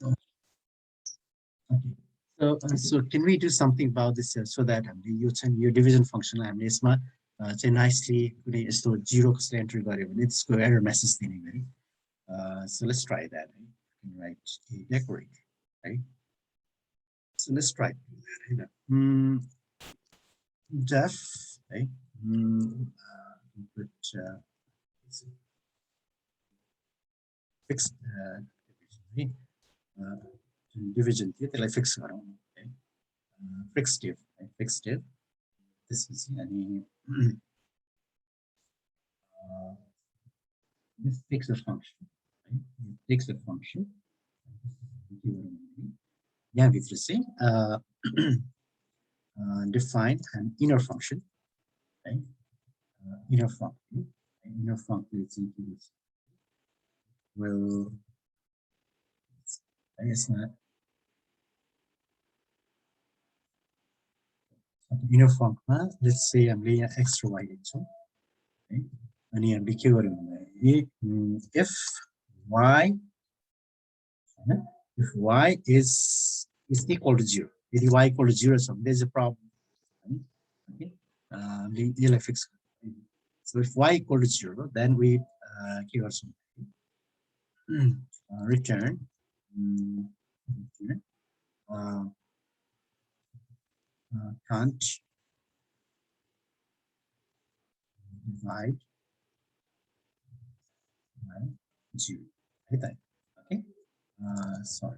Okay. So can we do something about this so that your division function nicely so 0 entry it's error message anyway. So let's try that. Right, decorate, right? So let's try that. Def, right? But fixed division. Like fix okay. Fixed div, right? Fixed div. This is any this takes a function, right? It takes a function. Yeah, with the same define an inner function, right? Inner function. Inner function is will I guess not inner function. Let's say I'm laying extra y into, right? And here be if y is equal to 0, if y equal to 0, so there's a problem. Okay, fix. So if y equal to 0, then we give us return can't divide by 0. Okay, sorry.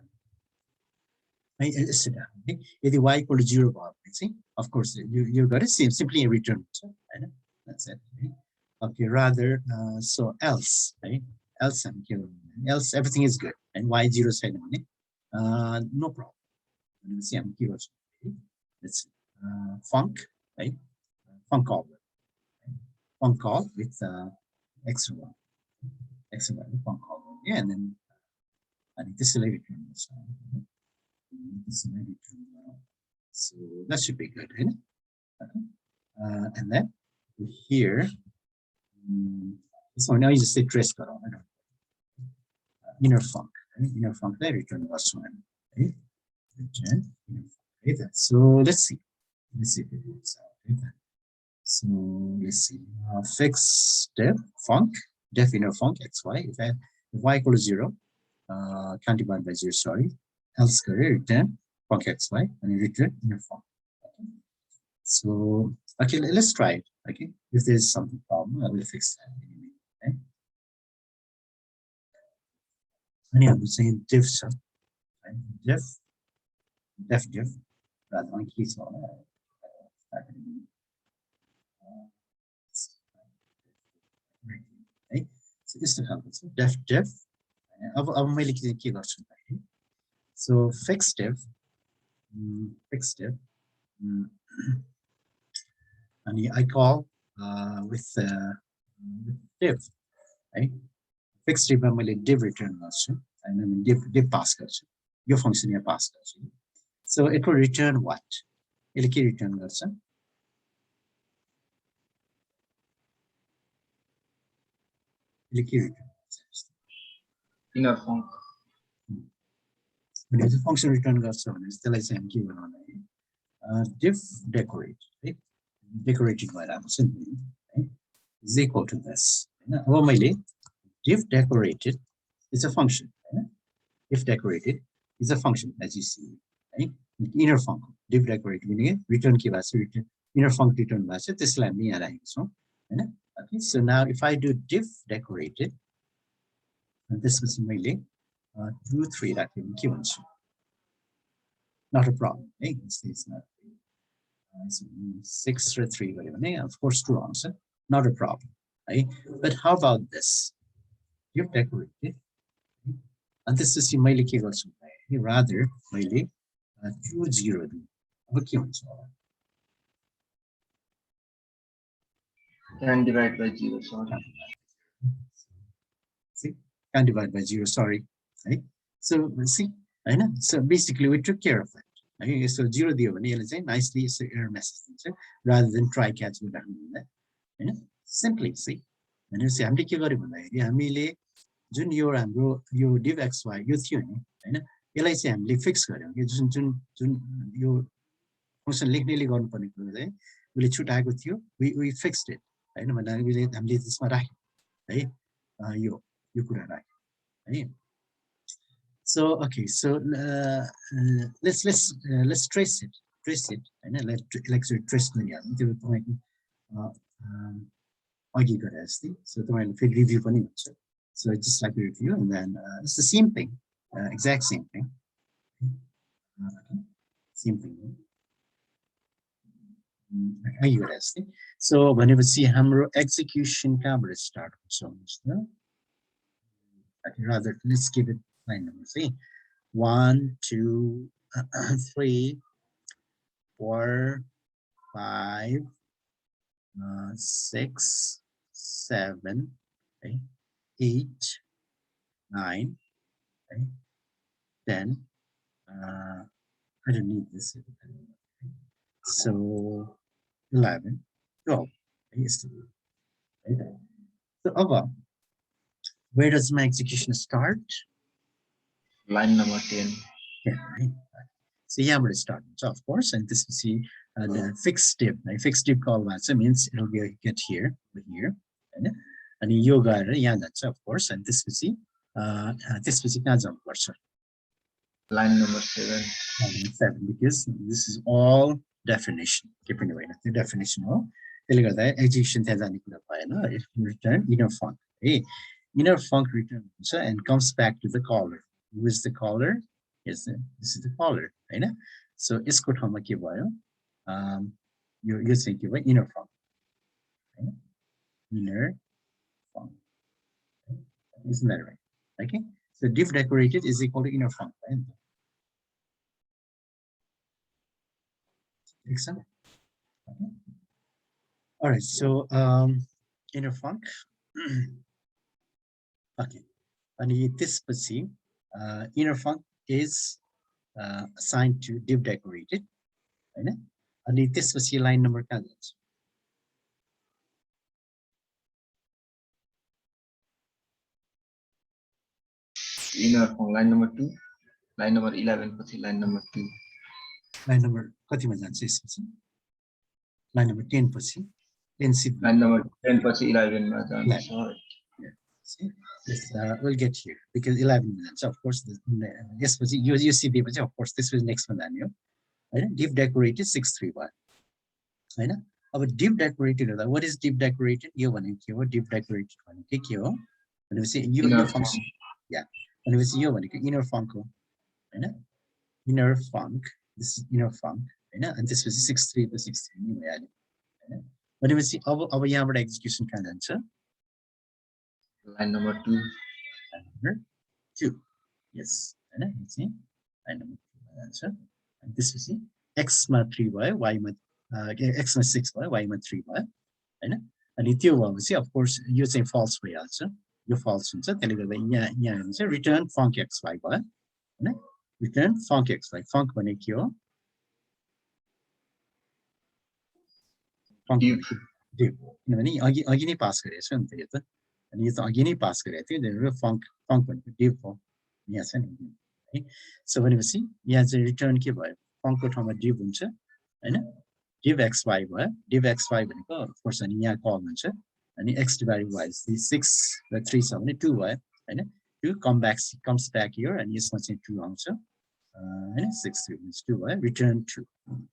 Okay. If y equal to 0, see, of course, you got to simply return. Right? That's it. Right? Okay, rather, so else, right? Else everything is good, and y 0 side no problem. See, I'm keywords. It's func, right? Func call, right? Func call with extra one, func call, yeah, and then I think this is return. So that should be good, right? Okay. And then here, so now you just say trace inner func, right? Inner func there return was one, right? Return inner func, right? So let's see if it works out. Right? So let's see, fix def func, def inner func xy. If y equal to 0, can't divide by 0. Sorry, else return func xy and return inner func. Okay. So okay, let's try it. Okay, if there's something problem, I will fix that. Okay. And yeah, I'm saying diff sub, right? Diff rather than keys on right? So this to help us. Def. I'm really key version. So fixed div, and I call with div, right? Fixed div मैले div return गर्छु and then div pass गर्छु यो function यहाँ pass गर्छु. So it will return what? यसले के return गर्छ? यसले के return गर्छ? Inner func. When it's a function return गर्छ भने त्यसलाई चाहिँ हामी के गर्नु div decorate, right? Decorated by simply, right? Is equal to this. अब मैले div decorated is a function. Right? If decorated is a function, as you see, right? Inner func div decorated meaning return के भएको छ return inner func return भएको छ त्यसलाई हामी यहाँ राखेको छौं हैन. Okay, so now if I do div decorated, and this was मैले 2 3 राख्यो भने के हुन्छ? Not a problem, right? It's not 6 or 3 गर्यो of course 2 answer, not a problem, right? But how about this? Div decorated, and this is मैले के गर्छु rather मैले 2 0 दिनु. अब के हुन्छ? Can divide by 0, sorry. See, can divide by 0, sorry, right? So see, so basically we took care of it. Okay, so 0 दियो भने यसले चाहिँ nicely so error message दिन्छ rather than try catch with that, हैन? Simply see, भनेपछि हामीले के गर्यो भन्दाखेरि हामीले जुन यो हाम्रो यो div xy यो थियो नि हैन, यसलाई चाहिँ हामीले फिक्स गर्यौं कि जुन यो फंक्सन लेख्नेले गर्नुपर्ने कुरा चाहिँ उले छुटाएको थियो वी फिक्स्ड इट हैन भन्दा हामीले त्यसमा राख्यौं है यो कुरा राख्यौं है so okay so let's trace it हैन let's trace गरिहालौं त्यो तपाईको अघि गरे जस्तै so तपाईले फेरि रिभ्यु पनि हुन्छ so just like a review and then it's the same thing exact same thing same thing अघि गरे जस्तै so भनेपछि हाम्रो एक्जिक्युसन कहाँबाट स्टार्ट हुन्छ okay rather let's give it line number 3 1 2 3 4 5 6 7 okay, 8 9 okay, 10 I don't need this so 11 12 okay. So above where does my execution start? Line number 10. Yeah, right. So yeah, I'm going to start. So of course, and this is see the fixed div. Fixed div call that means it'll be get here, over here, and yoga. Yeah, that's of course, and this is see this is jump person. Line number 7. 7 because this is all definition. Keeping away the definition. Oh, execution has any if you return inner func. Hey, inner func returns and comes back to the caller. Who is the caller? Yes, this is the caller, right? So it's called how much you think you inner func. Right? Inner func. Isn't that right? Okay. So div decorated is equal to inner func, right? Excellent. Okay. All right. So inner func. Okay. And this see inner func is assigned to div decorated. Right? And this see line number candidates. Inner func line number 2. Line number 11 line number 2. Line number line number 10 line number 10 11 see this we'll get here because 11 minutes of course yes you see of course this was next one right? Div decorated 631 right? Our div decorated what is div decorated you want to div decorated one take you when we say inner function yeah when we see you want inner func right? Inner func this is inner func right? And this was 63 to 63 right? When we see our yammer execution can answer line number 2. Line number 2 yes and see line number 2 answer and this is x ma 3y y ma x ma 6y y ma 3y and त्यो भएपछि of course यो चाहिँ false भइहाल्छ यो false हुन्छ त्यसले गर्दा यहाँ हुन्छ return func xy भयो हैन return func xy func भने के हो func div किनभने अघि नै पास गरेको छ नि त यो त अनि यो त अघि नै पास गरेको थियो त्यसले func भनेको div हो यहाँ छ नि है सो भनेपछि यहाँ चाहिँ रिटर्न के भयो func को ठाउँमा div हुन्छ हैन div xy भयो div xy भनेको of course अनि यहाँ कल हुन्छ अनि x divided by 6 र 3 छ भने 2 भयो हैन 2 comes back here and यसमा चाहिँ 2 आउँछ हैन 6 3 means 2 भयो return 2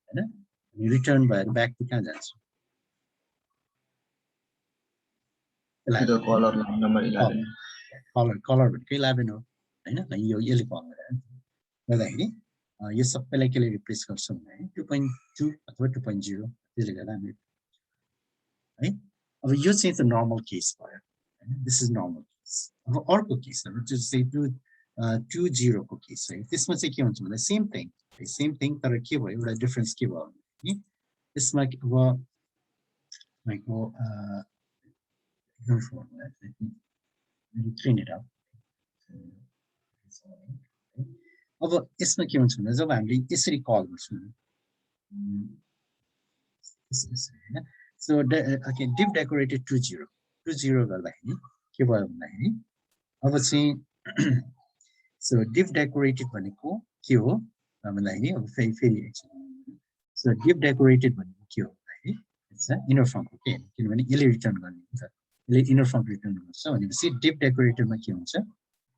हैन अनि रिटर्न भएर ब्याक टु कहाँ जान्छ color line number 11 color भनेको 11 हो हैन यो यसले कल गर्दाखेरि यो सबैलाई केले रिप्लेस गर्छौं भने 2.2 अथवा 2.0 त्यसले गर्दा हामी है अब यो चाहिँ त नर्मल केस भयो हैन दिस इज नर्मल केस अब अर्को केस हो जस्ट से 20 को केस है त्यसमा चाहिँ के हुन्छ भन्दा सेम थिङ तर के भयो एउटा डिफरेन्स के भयो भने त्यसमा अब like clean it up अब यसमा के हुन्छ भन्दा जब हामीले यसरी कल गर्छौं so okay div decorated 20 गर्दाखेरि के भयो भन्दाखेरि अब चाहिँ So div decorated भनेको के हो हामीलाई नि अब फेरि एकछिन so div decorated भनेको के हो है it's a inner function के किनभने यसले रिटर्न गर्ने हुन्छ यसले inner function रिटर्न गर्छ भनेपछि div decorated मा के हुन्छ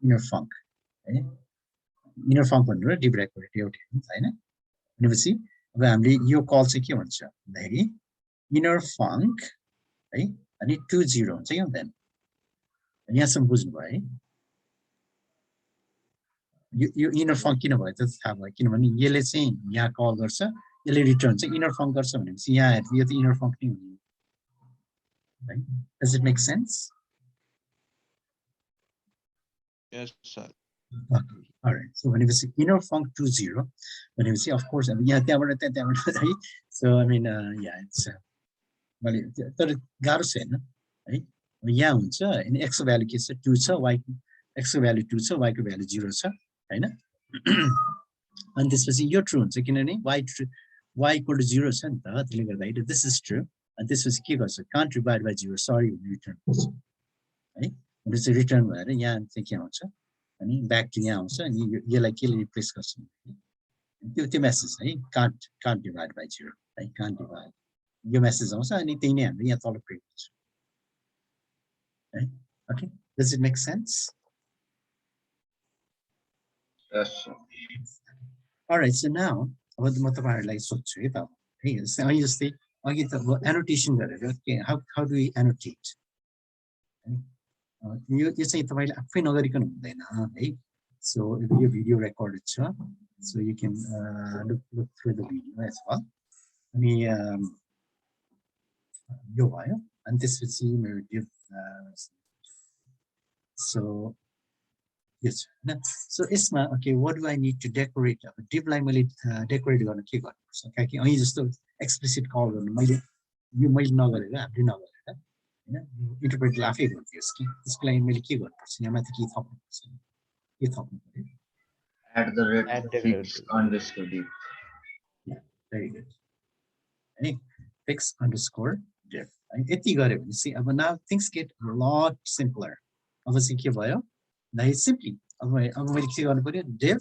inner function है inner function भनेर div decorated एउटै हुन्छ हैन भनेपछि अब हामीले यो कल चाहिँ के भन्छ भन्दाखेरि inner function है अनि 20 हुन्छ के हुँदैन यहाँसम्म बुझ्नुभयो है यो इनर फंक्शन किन भयो त थाहा भयो किनभने यसले चाहिँ यहाँ कल गर्छ यसले रिटर्न चाहिँ इनर फंक्शन गर्छ भनेपछि यहाँ यो त इनर फंक्शन हुने है does it make sense Yes, sir. Okay, all right. So भनेपछि inner function 20 भनेपछि of course अब यहाँ त्यहाँबाट है so I mean yeah it's मैले तर गाह्रो छैन है यहाँ हुन्छ अनि x को भ्यालु के छ 2 छ y x को भ्यालु 2 छ y को भ्यालु 0 छ हैन अनि त्यसपछि यो ट्रु हुन्छ किनभने y इक्वल टु 0 छ नि त त्यसले गर्दा this is true अनि त्यसपछि के गर्छ can't divide by 0 sorry return गर्छ है अनि चाहिँ रिटर्न भएर यहाँ चाहिँ के आउँछ अनि ब्याक टु यहाँ आउँछ अनि यसलाई केले रिप्लेस गर्छ त्यो मेसेज है can't divide by 0 है can't divide यो मेसेज आउँछ अनि त्यही नै हामीले यहाँ तल प्रिन्ट गर्छ है okay does it make sense Yes, sir. All right so now अब म तपाईहरुलाई सोध्छु है त है अनि जस्तै अघि त एनोटेसन गरेर के हाउ डु यु एनोटेट यो चाहिँ तपाईले आफै नगरिकन हुँदैन है सो यो भिडियो रेकर्डेड छ so you can look through the video as well अनि यो भयो अनि त्यसपछि मेरो div so yes no so isma okay what do I need to decorate div लाई मैले डेकोरेट गर्न के गर्नुपर्छ किनकि અહીં जस्तो एक्सप्लिसिट कल गर्नु मैले यो मैले नगरेर हामीले नगरेर हैन इन्टरप्रेट आफै गर्दियोस् कि त्यसको लागि मैले के गर्नुपर्छ यहाँ माथि के थप्नुपर्छ के थप्नु पर्यो Add the red fix underscore div. Yeah, very good. Hey, fix underscore div. यति गरे भने चाहिँ अब now things get a lot simpler. अब चाहिँ के भयो Now simply, अब मैले के गर्नु पर्यो div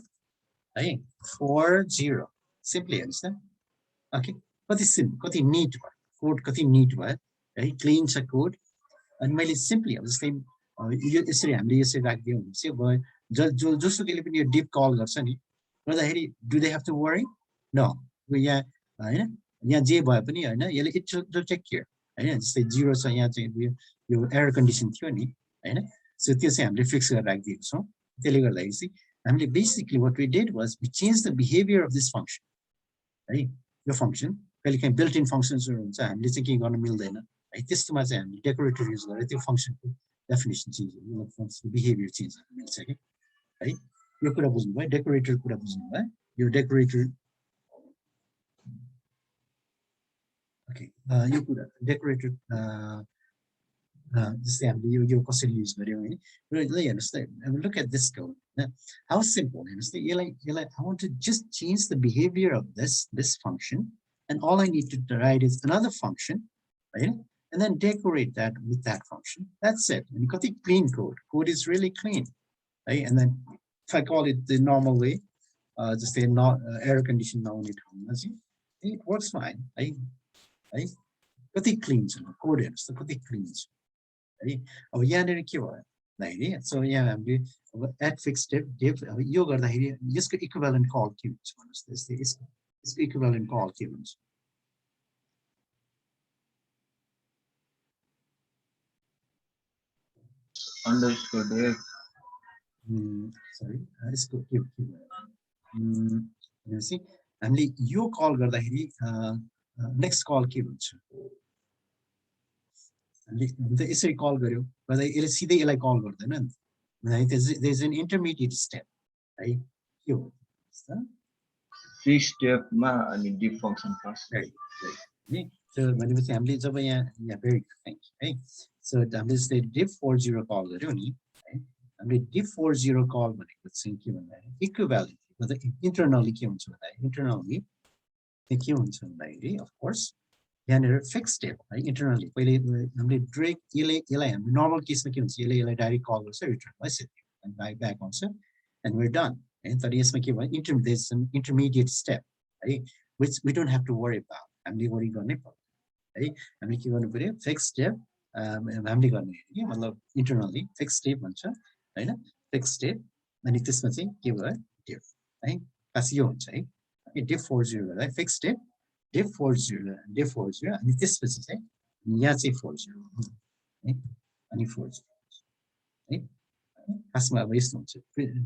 है 40 simply understand okay कति नीट भयो कोड कति नीट भयो है क्लीन छ कोड अनि मैले सिम्पली अब जस्तै यो यसरी हामीले यसरी राख्दियौ भने चाहिँ जोसुकैले पनि यो div कल गर्छ नि गर्दाखेरि do they have to worry no यहाँ हैन यहाँ जे भए पनि हैन यसले इट विल टेक केयर हैन जस्तै 0 छ यहाँ चाहिँ यो एरर कन्डिसन थियो नि हैन So त्यो चाहिँ हामीले फिक्स गरेर राखिदिएको छौं त्यसले गर्दाखेरि चाहिँ हामीले basically what we did was we change the behaviour of this function है यो फंक्शन कहिले काहीँ बिल्ट इन फंक्शन्सहरु हुन्छ हामीले चाहिँ के गर्न मिल्दैन है त्यस्तोमा चाहिँ हामीले डेकोरेटर युज गरेर त्यो फंक्शनको डेफिनेसन चेन्ज गर्नु फंक्शनको बिहेभियर चेन्ज गर्न मिल्छ के है यो कुरा बुझ्नुभयो डेकोरेटर कुरा बुझ्नुभयो यो डेकोरेटर ओके यो कुरा डेकोरेटर जस्तै हामीले यो कसरी युज गर्यौं हैन र ल हेर्नुस् त look at this code how simple हेर्नुस् त यसलाई I want to just change the behavior of this function and all I need to write is another function right and then decorate that with that function that's it and kati clean code is really clean right and then if I call it the normal way just say not error condition now it works fine right kati clean code हेर्नुस् त कति clean है अब यहाँनेर के भयो भन्दाखेरि so यहाँ हामीले अब एड फिक्स div अब यो गर्दाखेरि यसको इक्विभ्यालेन्ट कल के हुन्छ भन्नुस् त यसको इक्विभ्यालेन्ट कल के हुन्छ Underscore div. सरी यसको के भयो भनेपछि हामीले यो कल गर्दाखेरि नेक्स्ट कल के हुन्छ हामीले यसरी कल गर्यो गर्दा यसले सिधै यसलाई कल गर्दैन नि है there is an intermediate step है के हो Fix step मा अनि div function first. है so भनेपछि हामीले जब यहाँ very good thank you है so हामीले जस्तै div 40 कल गर्यो नि है हामीले div 40 कल भनेको चाहिँ के भन्दाखेरि इक्विभ्यालेन्ट मतलब इन्टरनली के हुन्छ भन्दाखेरि इन्टरनली के हुन्छ भन्दाखेरि अफ कोर्स यहाँनेर फिक्स स्टेप है इन्टरनली पहिले हामीले यसलाई हामीले नर्मल केसमा के हुन्छ यसलाई डाइरेक्ट कल गर्छ रिटर्न भइसक्यो अनि ब्याक आउँछ and we're done. And that is there's an intermediate step, right? Which we don't have to worry about. I'm worry गर्ने है हामी के गर्नु पर्यो फिक्स स्टेप हामीले गर्ने के मतलब इन्टरनली फिक्स स्टेप भन्छ हैन फिक्स स्टेप अनि त्यसमा चाहिँ के भयो डिफ है खास यो हुन्छ है डिफ 40 गर्दा फिक्स स्टेप डिफ 40 अनि त्यसपछि चाहिँ यहाँ चाहिँ 40 है अनि 40 है खासमा अब यस्तो हुन्छ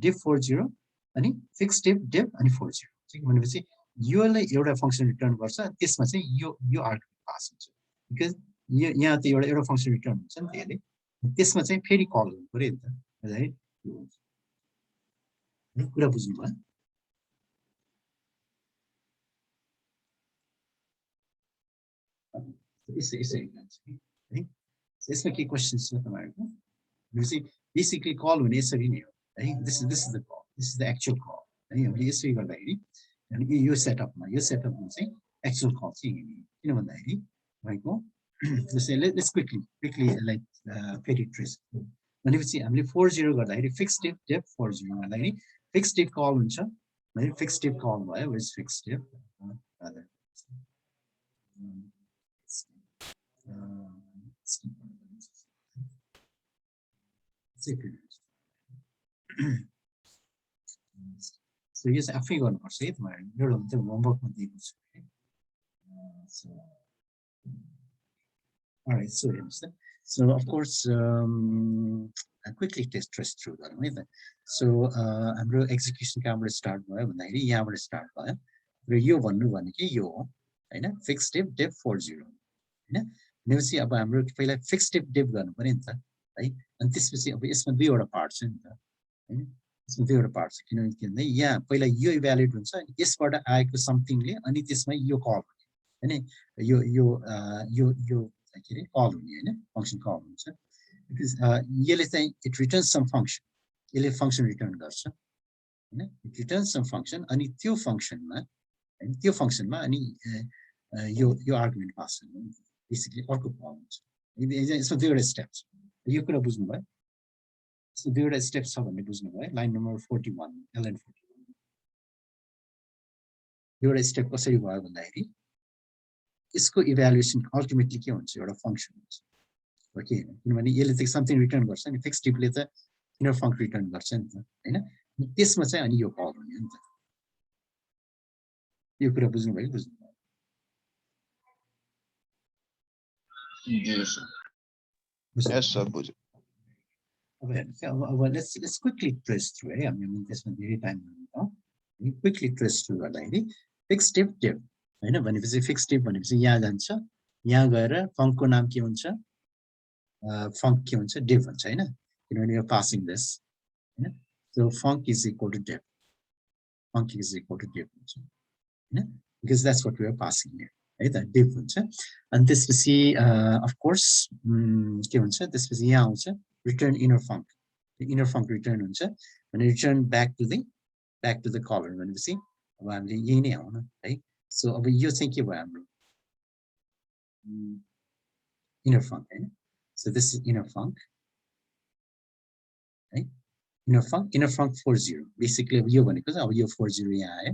डिफ 40 अनि फिक्स स्टेप डिफ अनि 40 चाहिँ भनेपछि योलाई एउटा फंक्सन रिटर्न गर्छ त्यसमा चाहिँ यो आर्गुमेन्ट पास हुन्छ बिकज यहाँ त एउटा फंक्सन रिटर्न हुन्छ नि त्यसले त्यसमा चाहिँ फेरि कल गर्नु पर्यो नि त है कुरा बुझ्नु भयो है यसमा के क्वेशन्स छ तपाईहरुको भनेपछि बेसिकली कल हुने यसरी नै हो है this is the call this is the actual call है हामीले यसरी गर्दाखेरि अनि यो सेटअपमा चाहिँ एक्चुअल कल चाहिँ किन भन्दाखेरि भएको let's quickly like फेरि ट्रेस भनेपछि हामीले 40 गर्दाखेरि फिक्स स्टेप डेफ 40 गर्दाखेरि फिक्स स्टेप कल हुन्छ है फिक्स स्टेप कल भयो where is fix step So yes, आफै गर्नुपर्छ है तपाईहरुले एउटा चाहिँ होमवर्कमा दिएको छु है all right so of course I quickly trace through that right so हाम्रो एक्जिक्युसन कहाँबाट स्टार्ट भयो भन्दाखेरि यहाँबाट स्टार्ट भयो र यो भन्नु भनेको यो हो हैन फिक्स स्टेप डेफ 40 हैन भनेपछि अब हाम्रो पहिला फिक्स स्टेप डेफ गर्नु पर्यो नि त है अनि त्यसपछि अब यसमा दुईवटा पार्ट छ नि त हैन यसमा दुईवटा पार्ट छ किनभने यहाँ पहिला यो इभ्यालुएट हुन्छ अनि यसबाट आएको समथिङले अनि त्यसमा यो कल हैन यो के रे कल हुने हैन फंक्सन कल हुन्छ बिकज यसले चाहिँ इट रिटर्न्स सम फंक्सन यसले फंक्सन रिटर्न गर्छ हैन इट रिटर्न्स सम फंक्सन अनि त्यो फंक्सनमा अनि यो आर्गुमेन्ट पास हुन्छ बेसिकली अर्को कल हुन्छ यसमा दुईवटा स्टेप छ यो कुरा बुझ्नु भयो सो दुईवटा स्टेप छ भन्ने बुझ्नु भयो लाइन नम्बर 41 LN 41 दुईवटा स्टेप कसरी भयो भन्दाखेरि यसको इभ्यालुएसन अल्टिमेटली के हुन्छ एउटा फंक्सन हुन्छ ओके किनभने यसले चाहिँ समथिङ रिटर्न गर्छ नि फिक्स टिपले त इनर फंक्सन रिटर्न गर्छ नि त हैन त्यसमा चाहिँ अनि यो कल हुने नि त यो कुरा बुझ्नु भयो बुझ्नु Yes, sir. बुझ्यो अब हेर्नुस् अब let's quickly trace through है हामी त्यसमा धेरै टाइम लाग्दैन क्विकली ट्रेस थ्रु गर्दाखेरि फिक्स स्टेप डेफ हैन भनेपछि फिक्स स्टेप भनेपछि यहाँ जान्छ यहाँ गएर फंक्सको नाम के हुन्छ फंक के हुन्छ डेफ हुन्छ हैन किनभने यो पासिङ दिस हैन so func is equal to def हुन्छ हैन because that's what we are passing here है त डेफ हुन्छ अनि त्यसपछि अफ कोर्स के हुन्छ त्यसपछि यहाँ आउँछ रिटर्न इनर फंक रिटर्न हुन्छ भने return back to the caller भनेपछि अब हामीले यही नै आउन है सो अब यो चाहिँ के भयो हाम्रो इनर फंक हैन सो दिस इज इनर फंक है इनर फंक 40 बेसिकली अब यो भनेको चाहिँ अब यो 40 यहाँ आयो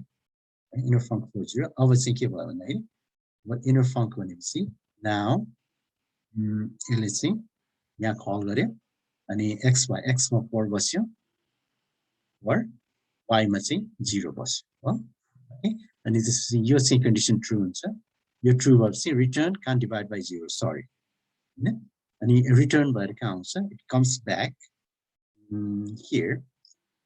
इनर फंक 40 अब चाहिँ के भयो भन्दाखेरि अब इनर फंक भनेपछि नाउ यसले चाहिँ यहाँ कल गर्यो अनि x मा 4 बस्यो वर y मा चाहिँ 0 बस्यो हो ओके अनि त्यसपछि यो चाहिँ कन्डिसन ट्रु हुन्छ यो ट्रु भएपछि return can't divide by 0 sorry हैन अनि रिटर्न भएर कहाँ आउँछ इट कम्स ब्याक हियर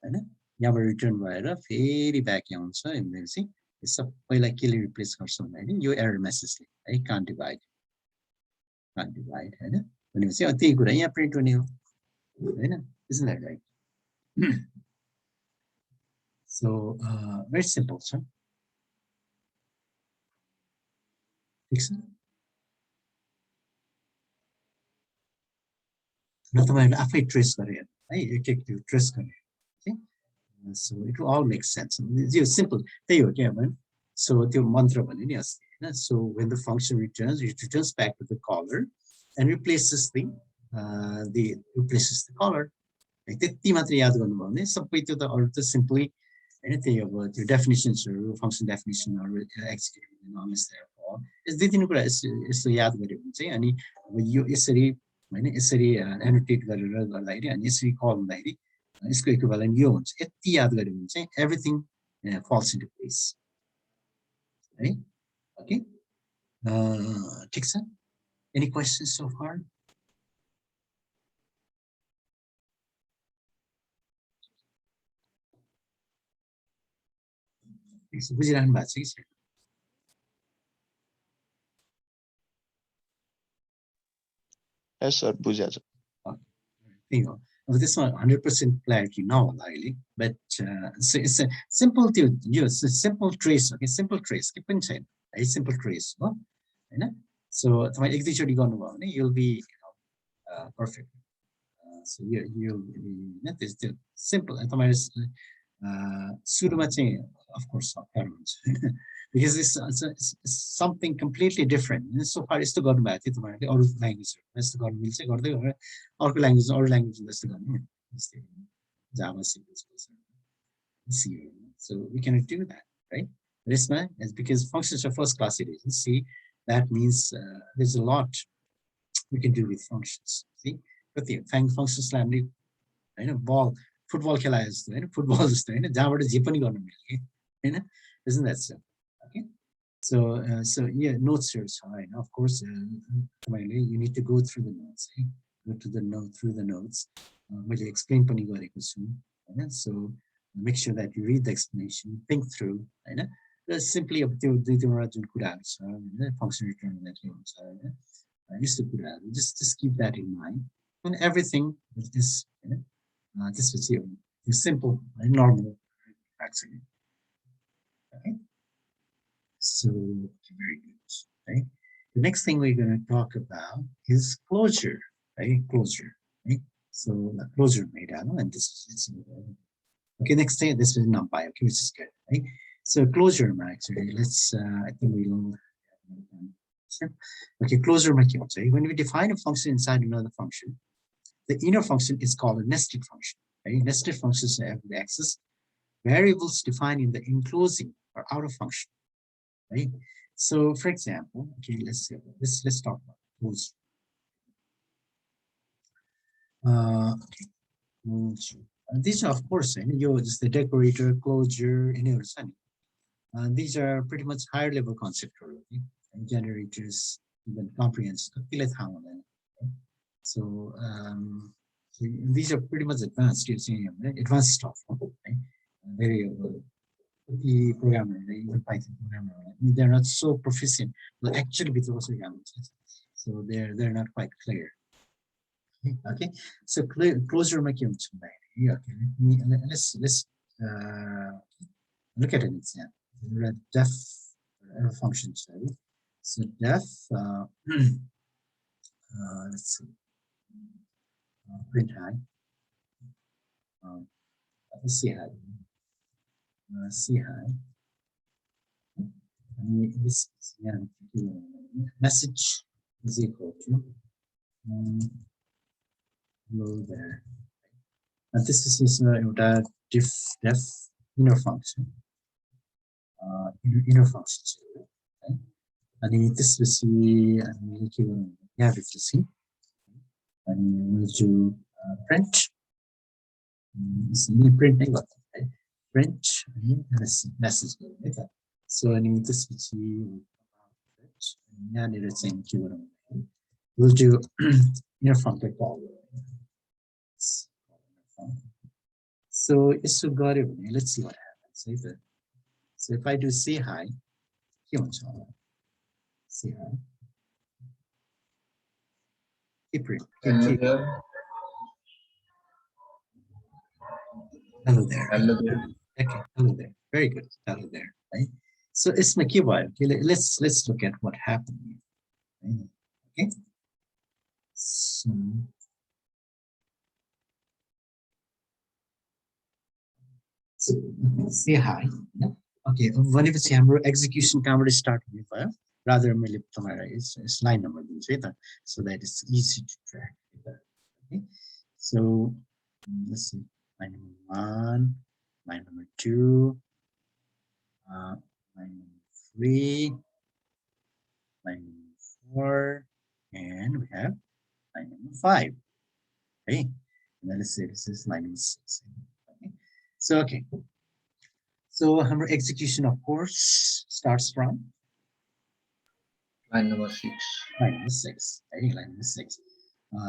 हैन यहाँबाट रिटर्न भएर फेरि ब्याक आउँछ भनेपछि यो सबैलाई केले रिप्लेस गर्छ भन्दाखेरि यो एरर मेसेजले है कान्ट डिभाइड हैन भनेपछि त्यही कुरा यहाँ प्रिन्ट हुने हो हैन isn't that right so very simple छ ठिक छ न तपाईहरुले आफै ट्रेस गरे है एक ट्रेस गरे okay so it will all make sense यो सिम्पल त्यही हो के हैन सो त्यो मन्त्र भने नि अस्ति हैन so when the function returns it returns back to the caller and replaces the caller त्यति मात्र याद गर्नुभयो भने सबै त्यो त अरु त सिम्पली हैन त्यही अब त्यो डेफिनिसन्सहरु फंक्सन डेफिनिसनहरु एक्जिक्युट अनलेस देयरफोर यस दुई तीन कुरा यसो याद गर्यो भने चाहिँ अनि अब यो यसरी हैन यसरी एनोटेट गरेर गर्दाखेरि अनि यसरी कल हुँदाखेरि यसको इक्विभ्यालेन्ट यो हुन्छ यति याद गर्यो भने चाहिँ एभ्रीथिङ फल्स इन्टु प्लेस है ओके ठीक छ एनी क्वेशन्स सो फार बुझिराख्नु भएको छ कि छैन यस सर बुझाछ त्यही हो अब त्यसमा 100% क्ल्यारिटी नहोला अहिले बट सिम्पल त्यो यो सिम्पल ट्रेस हो कि सिम्पल ट्रेस के पनि छैन है सिम्पल ट्रेस हो हैन सो तपाईं एक दुईचोटि गर्नुभयो भने युल बी पर्फेक्ट सो यो हैन त्यो सिम्पल तपाईहरु सुरुमा चाहिँ अफ कोर्स अप्ठ्यारो हुन्छ because it's something completely different. So far, it's to go back to my other language. That's the God will say, God, or language, that's the God. Java, C++. So we cannot do that, right? This man is because functions are first class citizens. See, that means there's a lot we can do with functions. See, but the functions family, I know ball, football, football is the Java is Japan, isn't that so? Okay, so yeah, notes here is fine. Of course, you need to go through the notes. Go to the note through the notes. Will explain pani gareko chu. So make sure that you read the explanation, think through. Simply up to the jun kuraharu cha, function return that हुन्छ यस्तो कुराहरु just keep that in mind. And everything is this was simple and normal actually. Okay. So very good. Right? The next thing we're going to talk about is closure. Right? Closure. Right? So the closure made out, and this is okay. Next thing, this is NumPy. Okay, which is good. Right? So closure, actually, let's. I think we'll. Okay, closure. When we define a function inside another function, the inner function is called a nested function. Right? Nested functions have the access variables defined in the enclosing or outer function. Right. So, for example, okay, let's talk about closure. Okay, closure. These are, of course, just the decorator, closure, these are pretty much higher level concept already. And generators, even comprehensive. So, these are pretty much advanced. You're saying advanced stuff. Right? Very the programmer, even Python programmer, they're not so proficient. Well, actually, with those languages, so they're not quite clear. Okay, so closure making. Okay, let's look at an example. Def function, sorry. So def let's see, print high. Let's see high. See high. This message is equal to hello there. And this is def inner function. Inner function. Okay? And this will see and we'll do print. Print print message. So I need this we'll do inner function call. So it's so got it. Let's see what happens. So if I do say hi, say hi. Keep it. Hello there. Hello there. Okay, hello there. Very good. Hello there. Right? So it's my keyword. Okay, let's look at what happened here. Right? Okay. So say hi. Okay, whenever say execution camera start with rather it's line number so that it's easy to track. Okay. So let's see, line number 1, line number 2, line number 3, line number 4, and we have line number 5. Okay, and then let's say this is line number 6. Okay, so okay, so our execution, of course, starts from line number 6. line number 6. Okay, line number 6.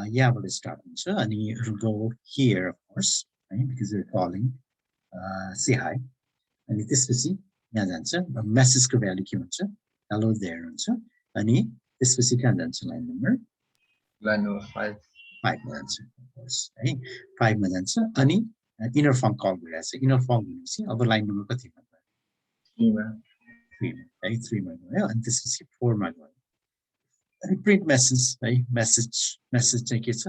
Yeah, but let's start. So, and you will go here, of course, right? Because we're calling say hi. And this specific, yeah, answer message value key answer. Hello there answer. And this specific answer line number 5. 5 answer, of course. Right? 5 answer. And inner func call as inner func, you see, of line number 3. 3. 3, right? 3, and this is 4. Print message, right? Message check it,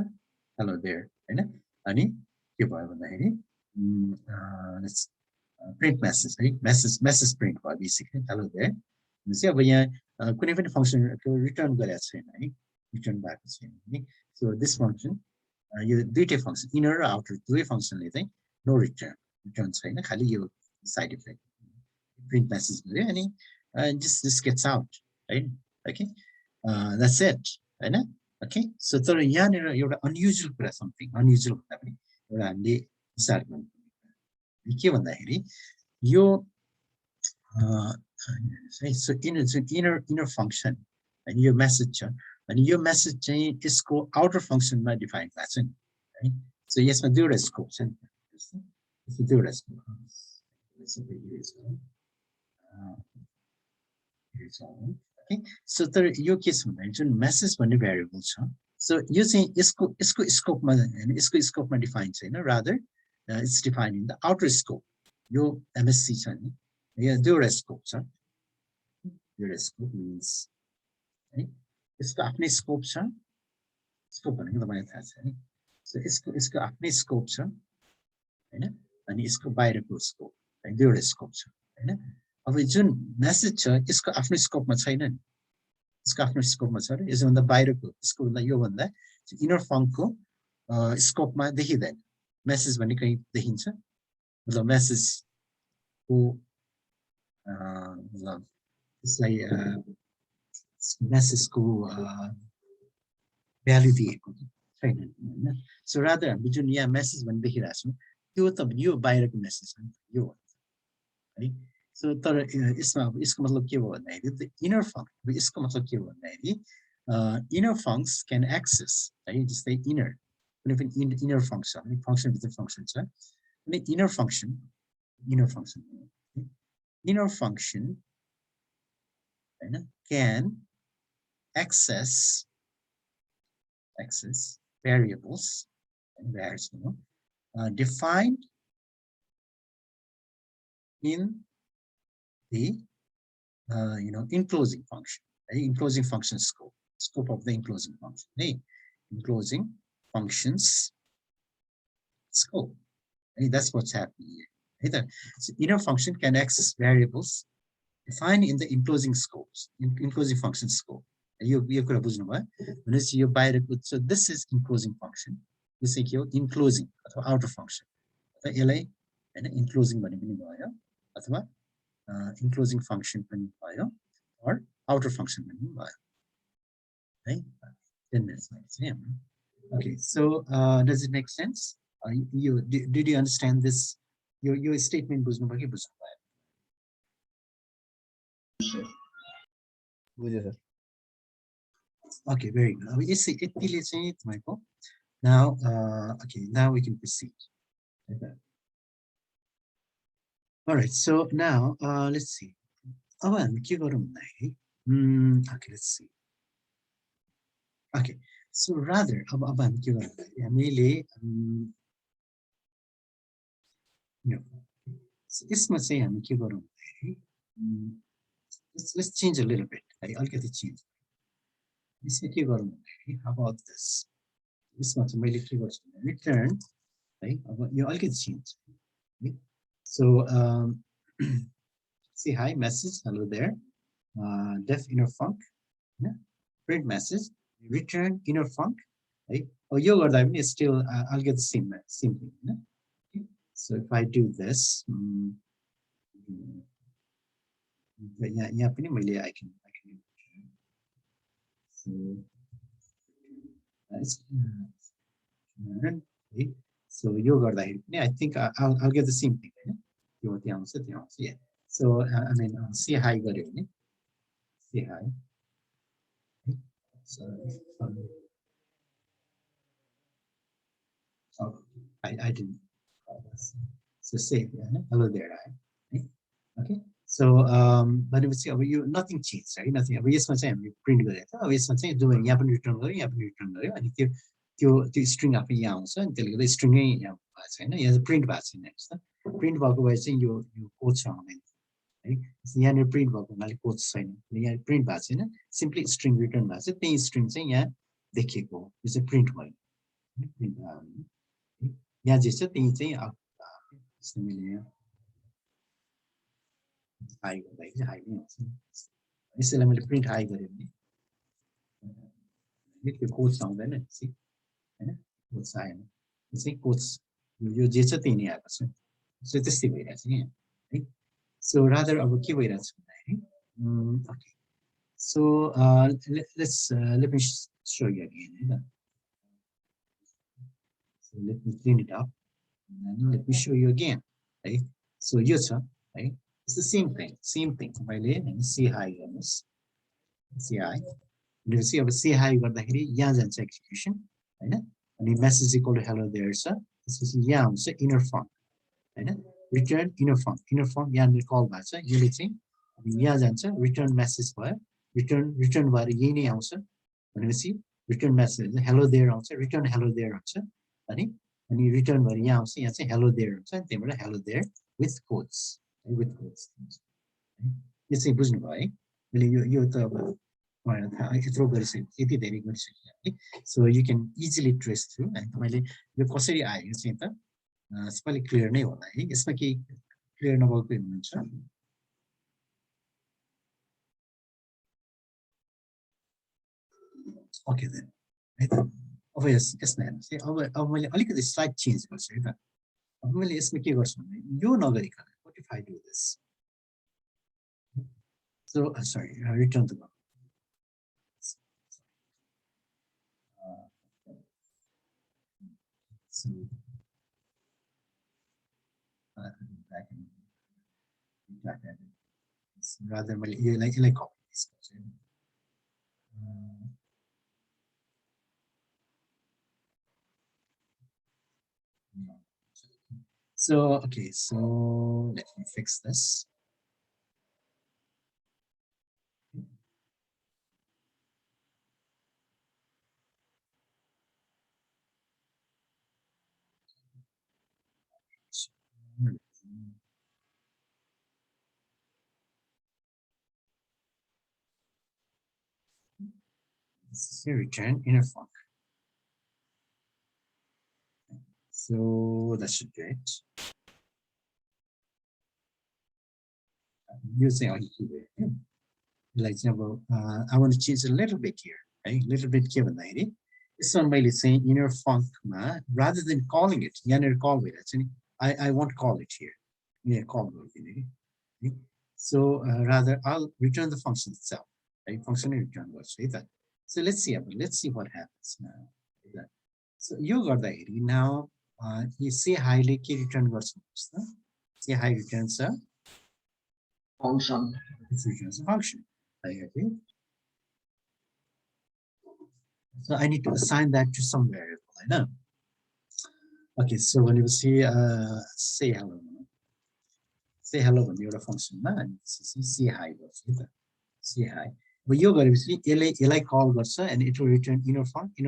hello there. And let's print message, right? Message print basically, hello there. You see, could even function return return back. So this function, you DWT function, inner or outer, DWT function, no return. Returns, you side effect. Print message, and just gets out, right? Okay. That's it, right? Okay, so you're unusual something unusual you so inner function and your message is called outer function by defined fashion, right? So yes, my do scope okay, so your case mentioned message when variables. So using scope scope defined, rather it's defined in the outer scope. Your MSC yeah, do scope. Your scope means इसको आफ्नै scope छ scope भनेको तपाईलाई थाहा छ है so यसको आफ्नै स्कोप छ हैन अनि यसको बाहिरको स्कोप है दुईवटा स्कोप छ हैन अब जुन मेसेज छ यसको आफ्नो स्कोपमा छैन नि यसको आफ्नो स्कोपमा छ र यसो भन्दा बाहिरको यसको भन्दा यो भन्दा इनर फङ्कको स्कोपमा देखिदैन मेसेज भन्ने कहीं देखिन्छ मतलब मेसेज को मतलब यसलाई मेसेजको भ्यालु दिएको छैन हैन सो रादर हामी जुन यहाँ मेसेज भन्ने देखिरहेको छौँ त्यो त यो बाहिरको मेसेज हो यो है सो तर यसमा यसको मतलब के हो भन्दाखेरि इनर फङ्क यसको मतलब के हो भन्दाखेरि इनर फङ्क्स क्यान एक्सेस है जस्तै इनर कुनै पनि इनर फङ्क्सन फङ्क्सनभित्र फङ्क्सन छ कुनै इनर फङ्क्सन हैन can access variables and variables defined in the enclosing function, enclosing function scope of the enclosing function, enclosing functions scope. That's what's happening here. So inner function can access variables defined in the enclosing scopes, enclosing function scope. यो कुरा बुझ्नु भयो भनेपछि यो बाहिरको so this is enclosing function this is enclosing अथवा outer function अथवा यसलाई हैन enclosing भन्ने पनि भयो अथवा enclosing function पनि भयो or outer function पनि भयो है 10 minutes okay so does it make sense did you understand this your statement बुझ्नु भयो कि बुझ्नु भयो बुझे sir Okay, very good. Now, okay, now we can proceed. All right, so now let's see. Okay, let's see. Okay, so rather, let's change a little bit. I'll get it changed. How about this? This one return. Okay, I'll get changed. Okay. So say hi message, hello there. Def inner func, print message, return inner func, right? Oh, you got that still I'll get the same thing. Okay? So if I do this, yeah, I can do it. So okay. So you got that. I think I'll get the same thing. Yeah. So I mean, see how you got it. See how. So oh, I didn't. So say hello there. Right? Okay. So but we see you nothing changed, right? Nothing. अब यसमा चाहिँ हामीले print गरेको छ अब यसमा चाहिँ जो यहाँ पनि रिटर्न गर्यो यहाँ पनि रिटर्न गर्यो अनि त्यो स्ट्रिङ आफै यहाँ आउँछ अनि त्यसले गर्दा स्ट्रिङै यहाँ भएको छैन यहाँ प्रिन्ट भएको छैन हेर्नुहोस् त प्रिन्ट भएको भए चाहिँ यो कोड छ आउँदैन है यहाँनिर प्रिन्ट भएको हुनाले कोड छैन यहाँ प्रिन्ट भएको छैन सिम्पली स्ट्रिङ रिटर्न भएको छ त्यही स्ट्रिङ चाहिँ यहाँ देखिएको हो यो चाहिँ प्रिन्ट भयो प्रिन्ट भयो यहाँ जे छ त्यही चाहिँ मैले हाई गर्दाखेरि चाहिँ हाई नै आउँछ यसैलाई मैले प्रिन्ट हाई गरेँ भने त्यो कोड्स आउँदैन होइन कोड्स आएन यो चाहिँ कोड्स यो जे छ त्यही नै आएको छ सो त्यस्तै भइरहेको छ यहाँ है सो रादर अब के भइरहेको छ भन्दाखेरि okay so let me show you again है so let me clean it up and then let me show you again है so यो छ है it's the same thing मैले see high गर्नुस् see high भनेपछि अब see high गर्दाखेरि यहाँ जान्छ एक्जिक्युसन हैन अनि message equal to hello there छ त्यसपछि यहाँ आउँछ इनर फंक्सन हैन रिटर्न इनर फंक्सन यहाँ कल भएको छ यसले चाहिँ अनि यहाँ जान्छ रिटर्न मेसेज भयो रिटर्न भएर यही नै आउँछ भनेपछि रिटर्न मेसेज हेलो देयर आउँछ रिटर्न हेलो देयर हुन्छ अनि रिटर्न भएर यहाँ आउँछ यहाँ चाहिँ हेलो देयर हुन्छ अनि त्यहीबाट हेलो देयर with quotes यो चाहिँ बुझ्नुभयो है मैले यो त अब यत्रो गरिसकेँ यति धेरै गरिसकेँ है so you can easily trace through अनि तपाईँले यो कसरी आयो चाहिँ त सबैले क्लियर नै होला है यसमा केही क्लियर नभएको हुनुहुन्छ ओके देन है त अब यसमा हेर्नुहोस् है अब मैले अलिकति स्लाइड चेन्ज गर्छु है त अब मैले यसमा के गर्छु भने यो नगरिकन what if I do this so sorry return to so back in rather मैले यसलाई कपी पेस्ट गर्छु So, okay, so let me fix this. This is a return inner func. So that should do it. Using our keyword. Like example, I want to change a little bit here, right? A little bit given that. This one by saying inner func rather than calling it, call it. I won't call it here. Yeah, call it. So rather I'll return the function itself. Right? Function return was that. So let's see what happens now. So you got the idea. Now you see highly key return version. See high returns a function. It returns a function. Okay. So I need to assign that to some variable. I know. Okay, so when you see say hello when you're a function, and see hi was see hi. But you're going to see li call versa and it will return inner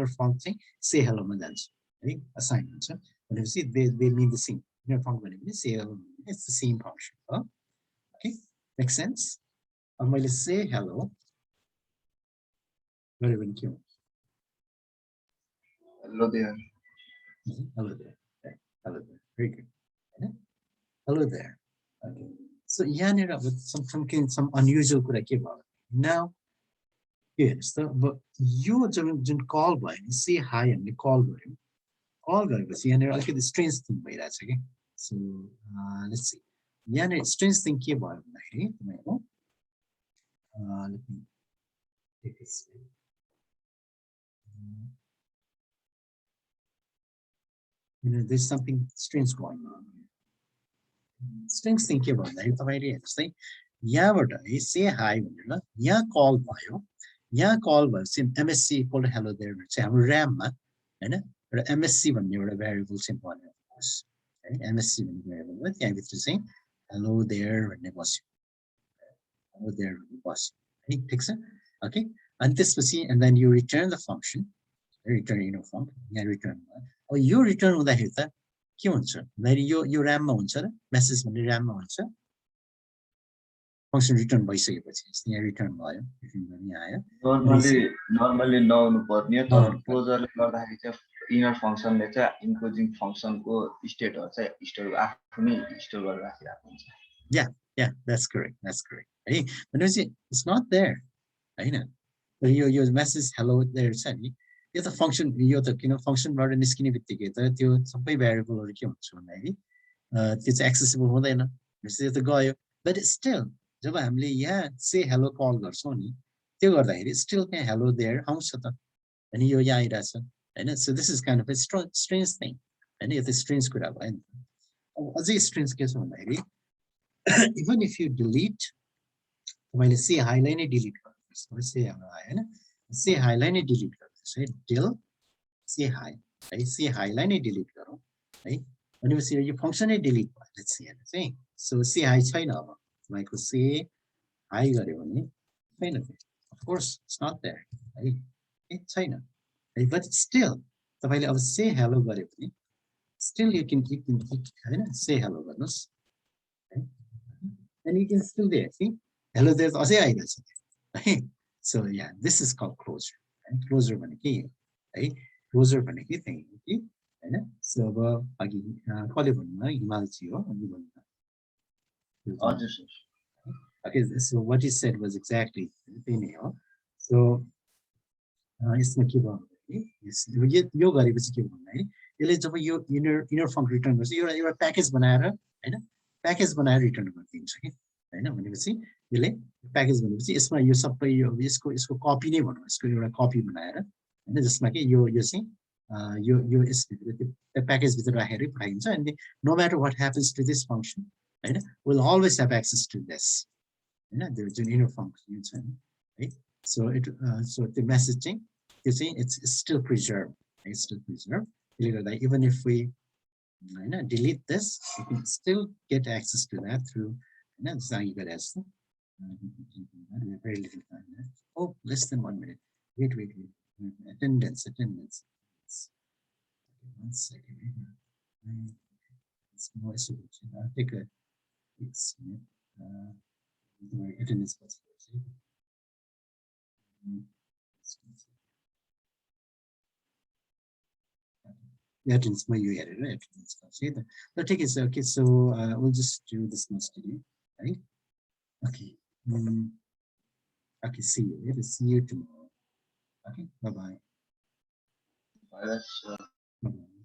function say hello manage. Right? Assignment. So when you see they mean the same. Inner function when you say hello, it's the same function. Huh? Okay, makes sense. I'm going to say hello. Very well, cute. Hello there. Hello there. Okay. Hello there. Very good. Okay. Hello there. Okay. So here with some unusual now Yes, but you just call by say hi and call by call by see and okay the strange thing by that okay. So let's see. Yeah, strange thing ke bhayo bhandakheri tapaiko let me take this. There's something strange going on. Strange thing के भन्दाखेरि तपाईले हेर्नुस् है यहाँबाट है से high भनेर यहाँ call भयो यहाँ कल भएपछि msc equal to hello there चाहिँ हाम्रो र्याममा हैन र एमएससी भन्ने एउटा भेरिएबल चाहिँ बन्यो है एमएससी भन्ने भेरिएबलमा त्यहाँभित्र चाहिँ हेलो देयर भन्ने बस्यो हेलो देयर भन्ने बस्यो है ठिक छ ओके अनि त्यसपछि and then you return the function return in function यहाँ रिटर्न अब यो रिटर्न हुँदाखेरि त के हुन्छ भन्दाखेरि यो र्याममा हुन्छ र मेसेज भन्ने र्याममा हुन्छ फंक्सन रिटर्न भइसकेपछि यहाँ रिटर्न भयो रिटर्न पनि आयो नर्मली नआउनु पर्ने तर क्लोजरले गर्दाखेरि चाहिँ इनर फंक्सनले चाहिँ इन्क्लोजिङ फंक्सनको स्टेटहरु चाहिँ स्टोर आफै स्टोर गरेर राखिरहेको हुन्छ या द्याट्स करेक्ट है भनेपछि इट्स नट देयर हैन यो मेसेज हेलो देयर छ नि यो त फंक्सन यो त किन फंक्सनबाट निस्किने बित्तिकै त त्यो सबै भेरिएबलहरु के हुन्छ भन्दाखेरि त्यो चाहिँ एक्सेसिबल हुँदैन त्यसै त गयो बट स्टिल जब हामीले यहाँ से हेलो कल गर्छौं नि त्यो गर्दाखेरि स्टिल त्यहाँ हेलो देयर आउँछ त अनि यो यहाँ आइराछ हैन so this is kind of a strange thing हैन यो त स्ट्रेन्ज कुरा भयो नि अब अझै स्ट्रेन्ज के छ भन्दाखेरि इभन इफ यु डिलिट तपाईले से हाईलाई नै डिलिट गर्नुहोस् से हेलो हैन से हाईलाई नै डिलिट गर्नुहोस् है डिल से हाई है से हाईलाई नै डिलिट गरौँ है भनेपछि यो फंक्सन नै डिलिट भयो लेट्स सी चाहिँ सो से हाई छैन अब तपाईँको से हाई गर्यो भने छैन of course it's not there है छैन है बट स्टिल तपाईले अब से हेलो गर्यो भने स्टिल यु क्यान हैन से हेलो गर्नुस् है and you can still there see hello there's अझै आइरहेछ है so yeah this is called closure and closure भनेको है closure भनेको त्यही हो कि हैन so अब अघि कसले भन्नु हिमालजी हो अनि भन्नु हजुर sir okay so what he said was exactly त्यही नै हो so यसमा के भयो यो गरेपछि के भयो भने यसले जब यो इनर फंक्सन रिटर्न गर्छ एउटा प्याकेज बनाएर हैन प्याकेज बनाएर रिटर्न गरिदिन्छ कि हैन भनेपछि यसले प्याकेज भनेपछि यसमा यो सबै यसको कपी नै भनौँ यसको एउटा कपी बनाएर हैन जसमा कि यो चाहिँ यो यसभित्र त्यो प्याकेज भित्र राखेरै पठाइन्छ अनि no matter what happens to this function हैन will always have access to this हैन त्यो जुन इनर फंक्सन छ है सो त्यो मेसेज चाहिँ त्यो चाहिँ it's still preserve it's still preserve त्यसले गर्दा even if we delete this, you can still get access to that through this is how you get access. Very little time there. Oh, less than 1 minute. Wait. Attendance. Okay, 1 second. It's more solution. I'll take a 6 minute attendance. Attendance my you added attendance. But take it okay, so we'll just do this much today, right? Okay. Okay, see you. See you tomorrow. Okay, bye-bye. Bye. Bye-bye.